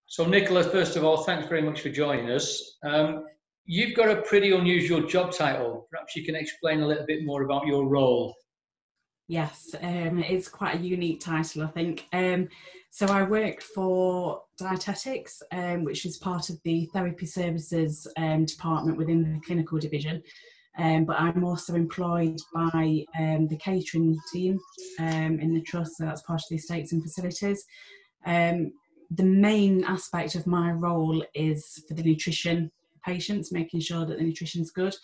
So Nicola, first of all, thanks very much for joining us. You've got a pretty unusual job title. Perhaps you can explain a little bit more about your role. Yes, it's quite a unique title, I think. So I work for Dietetics, which is part of the therapy services department within the clinical division. But I'm also employed by the catering team in the trust, so that's part of the estates and facilities. The main aspect of my role is for the nutrition patients, making sure that the nutrition's good,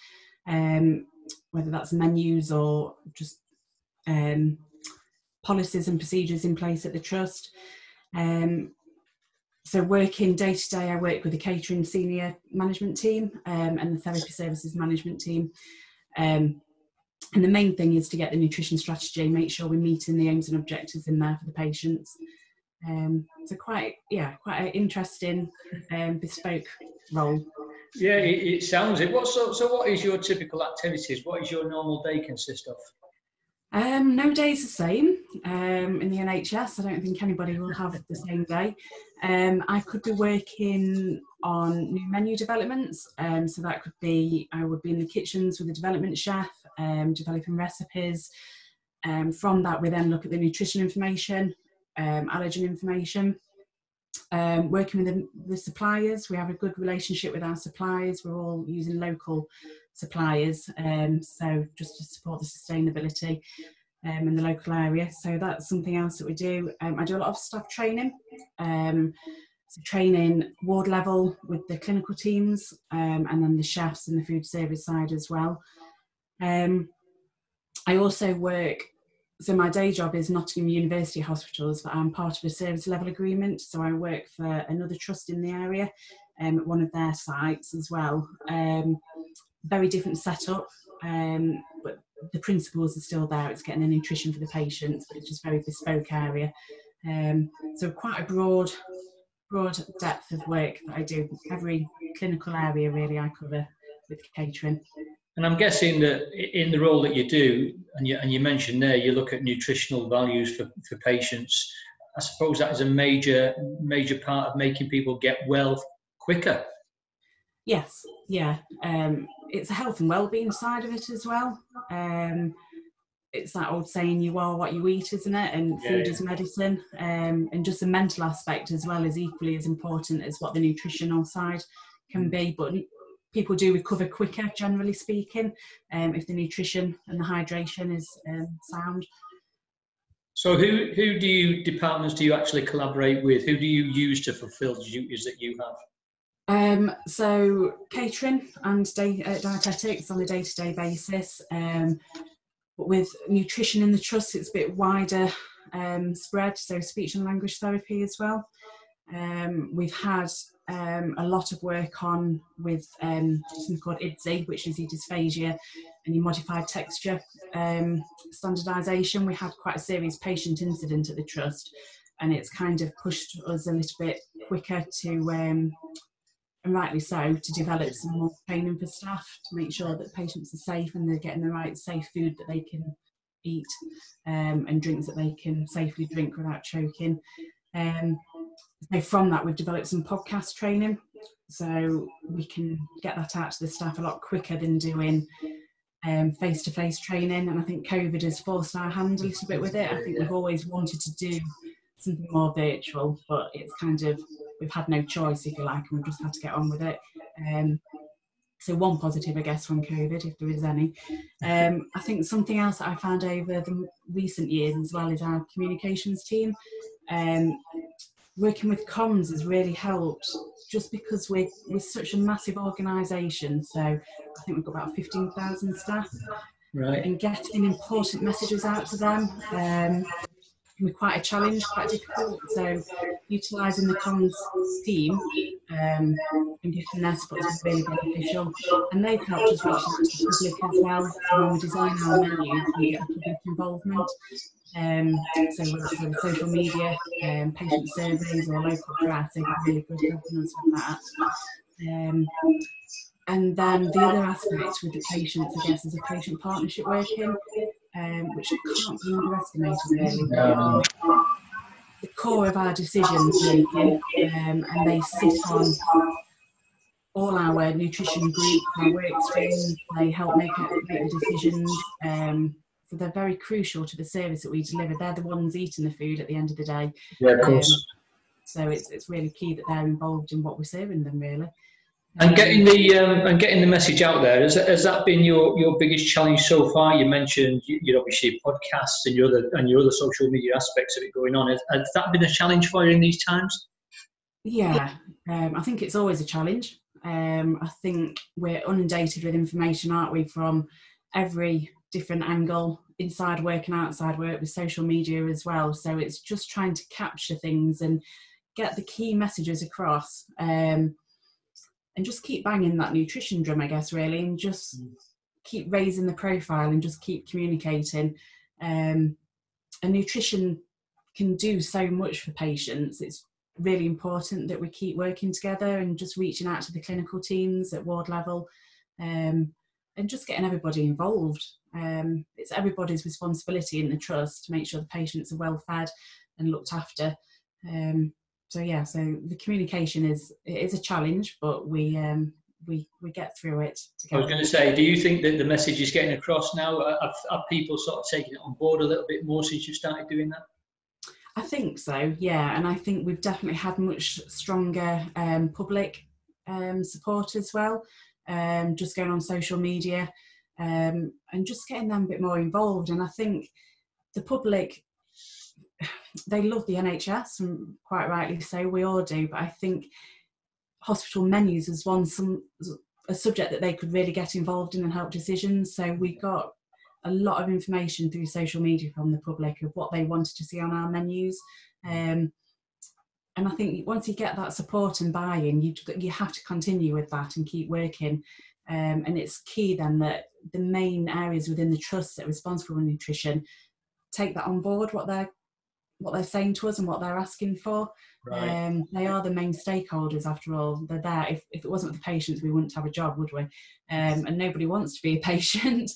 whether that's menus or just policies and procedures in place at the trust. So working day to day, I work with the catering senior management team and the therapy services management team. And the main thing is to get the nutrition strategy, make sure we're meeting the aims and objectives in there for the patients. So quite an interesting bespoke role. Yeah, it sounds it. So what is your typical activities? What is your normal day consist of? No day's the same. In the NHS, I don't think anybody will have the same day. I could be working on new menu developments. So that could be, I would be in the kitchens with the development chef, developing recipes. From that, we then look at the nutrition information, allergen information. Working with the suppliers, we have a good relationship with our suppliers. We're all using local suppliers, so just to support the sustainability in the local area. So that's something else that we do. I do a lot of staff training, so training ward level with the clinical teams, and then the chefs and the food service side as well. I also work, so my day job is Nottingham University Hospitals, but I'm part of a service level agreement. So I work for another trust in the area, at one of their sites as well. Very different setup, but the principles are still there. It's getting the nutrition for the patients, but it's just very bespoke area. So quite a broad depth of work that I do. Every clinical area really I cover with catering. And I'm guessing that in the role that you do, and you mentioned there, you look at nutritional values for patients. I suppose that is a major part of making people get well quicker. Yes, yeah. It's a health and wellbeing side of it as well. It's that old saying, you are what you eat, isn't it? And food is medicine. And just the mental aspect as well is equally as important as what the nutritional side can be. But people do recover quicker, generally speaking, if the nutrition and the hydration is sound. So who departments do you actually collaborate with? Who do you use to fulfil the duties that you have? So catering and dietetics on a day-to-day basis. But with nutrition in the trust, it's a bit wider spread, so speech and language therapy as well. We've had a lot of work on with something called IDSI, which is your dysphagia and your modified texture standardisation. We had quite a serious patient incident at the trust, and it's kind of pushed us a little bit quicker to, and rightly so, to develop some more training for staff to make sure that patients are safe and they're getting the right safe food that they can eat, and drinks that they can safely drink without choking. So from that, we've developed some podcast training, so we can get that out to the staff a lot quicker than doing face-to-face training. And I think COVID has forced our hand a little bit with it. I think we've always wanted to do something more virtual, but it's kind of, we've had no choice, if you like, and we've just had to get on with it. So one positive, I guess, from COVID, if there is any. I think something else that I found over the recent years as well is our communications team. Working with comms has really helped, just because we're such a massive organisation. So I think we've got about 15,000 staff. Right. And getting important messages out to them can be quite a challenge, quite difficult. So utilising the comms team and getting their support is really beneficial. And they've helped us reach out to the public as well. So when we design our menus, we get the public involvement. So whether it's on social media, patient surveys or local drafts, they've been really good helping us with that. And then the other aspect with the patients, I guess, is a patient partnership working, which can't be underestimated really. The core of our decision making, and they sit on all our nutrition groups, our work streams. They help make the decisions. So they're very crucial to the service that we deliver. They're the ones eating the food at the end of the day. Yeah, of course. So it's really key that they're involved in what we're serving them, really. And getting the message out there, has that been your biggest challenge so far? You mentioned you obviously podcasts and your other social media aspects of it going on. Has that been a challenge for you in these times? Yeah, I think it's always a challenge. I think we're inundated with information, aren't we, from every different angle, inside work and outside work, with social media as well. So it's just trying to capture things and get the key messages across. And just keep banging that nutrition drum, I guess, really, and just keep raising the profile and just keep communicating. And nutrition can do so much for patients. It's really important that we keep working together and just reaching out to the clinical teams at ward level, and just getting everybody involved. It's everybody's responsibility in the trust to make sure the patients are well fed and looked after. So the communication is a challenge, but we get through it together. I was going to say, do you think that the message is getting across now? Are people sort of taking it on board a little bit more since you started doing that? I think so, yeah, and I think we've definitely had much stronger public support as well. Just going on social media and just getting them a bit more involved. And I think the public, they love the NHS, and quite rightly so, we all do, but I think hospital menus is a subject that they could really get involved in and help decisions. So we got a lot of information through social media from the public of what they wanted to see on our menus. And I think once you get that support and buy-in, you have to continue with that and keep working. And it's key then that the main areas within the trusts that are responsible for nutrition take that on board, what they're saying to us and what they're asking for. Right. They are the main stakeholders, after all. They're there. If it wasn't for the patients, we wouldn't have a job, would we? And nobody wants to be a patient.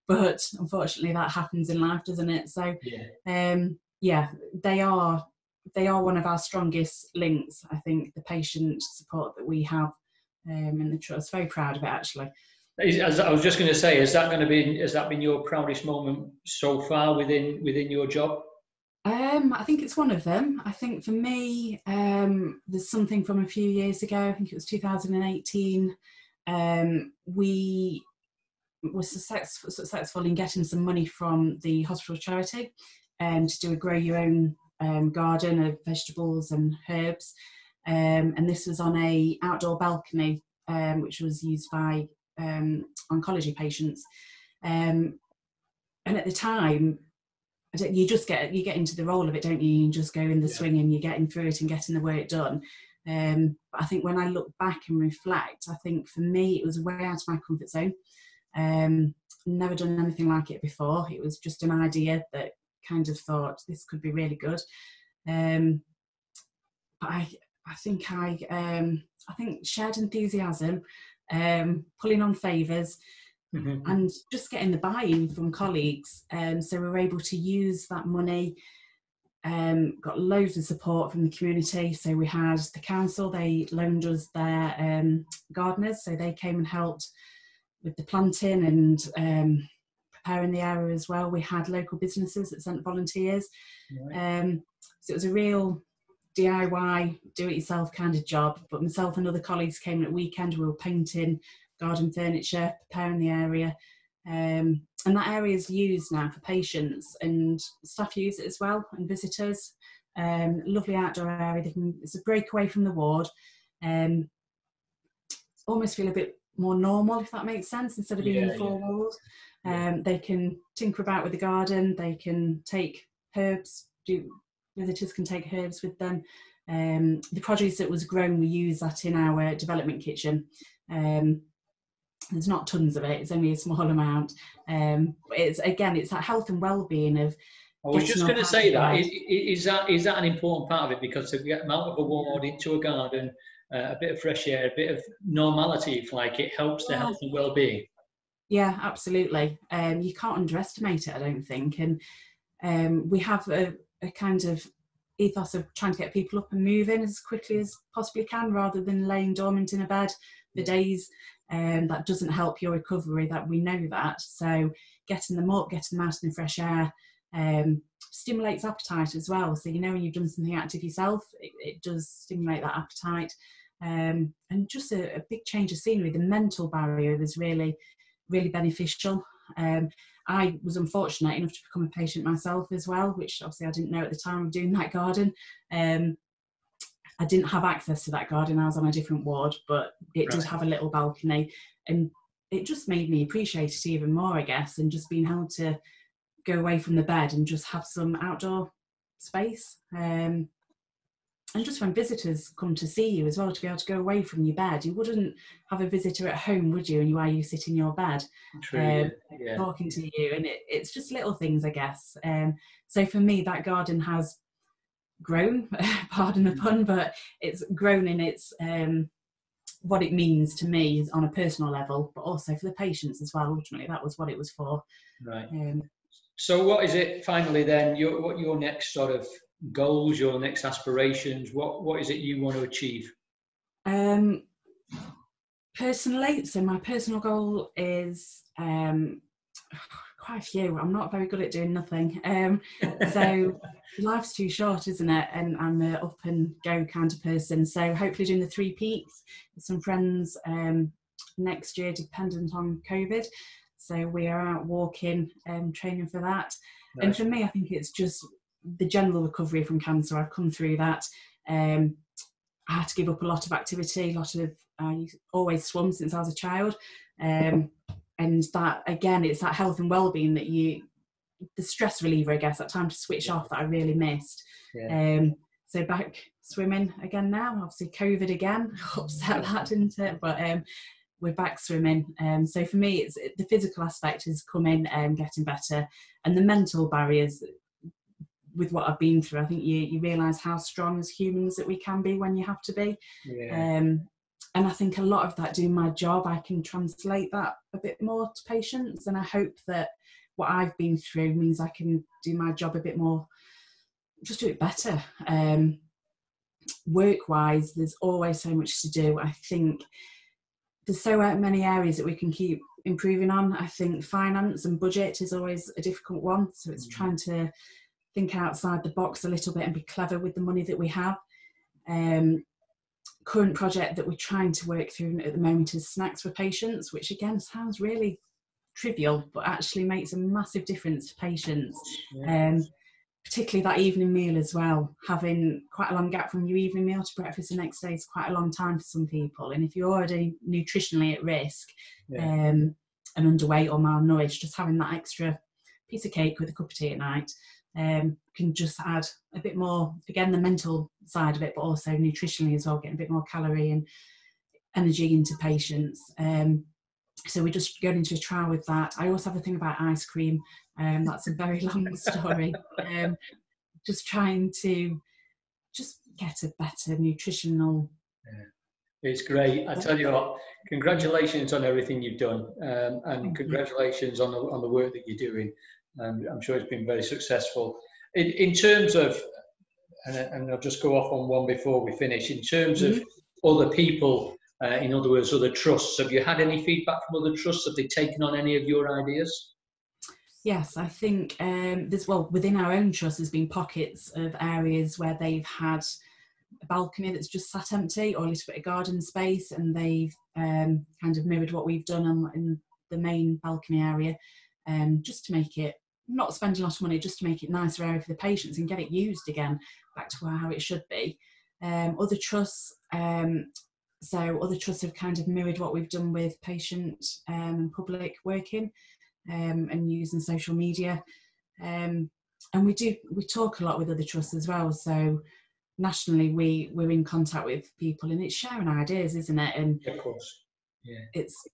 But unfortunately that happens in life, doesn't it? So they are one of our strongest links, I think, the patient support that we have in the trust. Very proud of it, actually. As I was just going to say, has that been your proudest moment so far within your job? I think it's one of them. I think for me, there's something from a few years ago, I think it was 2018, we were successful in getting some money from the hospital charity to do a grow your own garden of vegetables and herbs. And this was on a outdoor balcony, which was used by oncology patients. And at the time, you get into the role of it, don't you? You just go in the swing and you're getting through it and getting the work done. But I think when I look back and reflect, I think for me it was way out of my comfort zone. Never done anything like it before. It was just an idea that kind of thought this could be really good. But I think shared enthusiasm, pulling on favours, and just getting the buy-in from colleagues. So we were able to use that money, got loads of support from the community. So we had the council, they loaned us their gardeners, so they came and helped with the planting and preparing the area as well. We had local businesses that sent volunteers. Right. So it was a real DIY, do-it-yourself kind of job. But myself and other colleagues came at weekend. We were painting garden furniture, preparing the area. And that area is used now for patients, and staff use it as well, and visitors. Lovely outdoor area. It's a breakaway from the ward. Almost feel a bit more normal, if that makes sense, instead of being in four walls. They can tinker about with the garden. They can take herbs. Visitors can take herbs with them. The produce that was grown, we use that in our development kitchen. There's not tons of it, it's only a small amount. It's that health and well-being of. I was just going to say that. Is that an important part of it? Because to get them out of a ward into a garden, a bit of fresh air, a bit of normality, if like, it helps the health and well-being. Yeah, absolutely. You can't underestimate it, I don't think. And we have a kind of ethos of trying to get people up and moving as quickly as possibly can, rather than laying dormant in a bed for days. That doesn't help your recovery, that we know that. So getting them up, getting them out in the fresh air, stimulates appetite as well. So you know, when you've done something active yourself, it does stimulate that appetite. And just a big change of scenery. The mental barrier was really, really beneficial. I was unfortunate enough to become a patient myself as well, which obviously I didn't know at the time of doing that garden. I didn't have access to that garden. I was on a different ward, but it did have a little balcony, and it just made me appreciate it even more, I guess, and just being able to go away from the bed and just have some outdoor space. And just when visitors come to see you as well, to be able to go away from your bed. You wouldn't have a visitor at home, would you? And while you sit in your bed, talking to you, and it's just little things, I guess. So for me, that garden has grown, pardon the pun, but it's grown in its what it means to me on a personal level, but also for the patients as well. Ultimately, that was what it was for. Right. So what is it finally then, what your next sort of goals, your next aspirations, what is it you want to achieve? Personally, so my personal goal is quite a few. I'm not very good at doing nothing. So life's too short, isn't it? And I'm a up and go kind of person. So hopefully doing the 3 peaks with some friends next year, dependent on COVID. So we are out walking and training for that. Nice. And for me, I think it's just the general recovery from cancer. I've come through that. I had to give up a lot of activity, I always swum since I was a child. And that, again, it's that health and wellbeing that the stress reliever, I guess, that time to switch off that I really missed. So back swimming again now. Obviously COVID again upset that, didn't it? But we're back swimming. So for me, it's the physical aspect is coming and getting better, and the mental barriers with what I've been through. I think you realise how strong as humans that we can be when you have to be. And I think a lot of that, doing my job, I can translate that a bit more to patients, and I hope that what I've been through means I can do my job a bit more, just do it better. Work-wise, there's always so much to do. I think there's so many areas that we can keep improving on. I think finance and budget is always a difficult one, so it's trying to think outside the box a little bit and be clever with the money that we have. Current project that we're trying to work through at the moment is snacks for patients, which again sounds really trivial, but actually makes a massive difference to patients. Particularly that evening meal as well. Having quite a long gap from your evening meal to breakfast the next day is quite a long time for some people. And if you're already nutritionally at risk and underweight or malnourished, just having that extra piece of cake with a cup of tea at night can just add a bit more, again, the mental side of it, but also nutritionally as well, getting a bit more calorie and energy into patients. So we're just going into a trial with that. I also have a thing about ice cream. That's a very long story. Just trying to just get a better nutritional. It's great. I tell you what, congratulations on everything you've done, and congratulations on the work that you're doing. I'm sure it's been very successful. In terms of, and I'll just go off on one before we finish, in terms of other people, in other words, other trusts, have you had any feedback from other trusts? Have they taken on any of your ideas? Yes, I think within our own trust, there's been pockets of areas where they've had a balcony that's just sat empty, or a little bit of garden space, and they've kind of mirrored what we've done in the main balcony area, just to make it, not spend a lot of money, just to make it nicer area for the patients and get it used again back to how it should be. Other trusts, other trusts have kind of mirrored what we've done with patient and public working, and using social media, and we talk a lot with other trusts as well. So nationally, we're in contact with people, and it's sharing ideas, isn't it? And of course,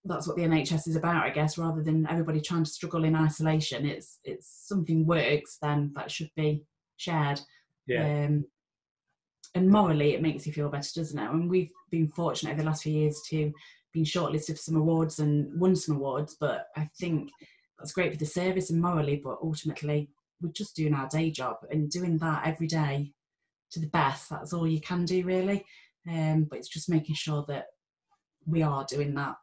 that's what the NHS is about, I guess. Rather than everybody trying to struggle in isolation, it's something works, then that should be shared. And morally, it makes you feel better, doesn't it? And we've been fortunate over the last few years to been shortlisted for some awards and won some awards, but I think that's great for the service and morally, but ultimately we're just doing our day job, and doing that every day to the best. That's all you can do, really. But it's just making sure that we are doing that.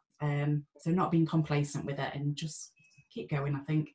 So not being complacent with it and just keep going, I think.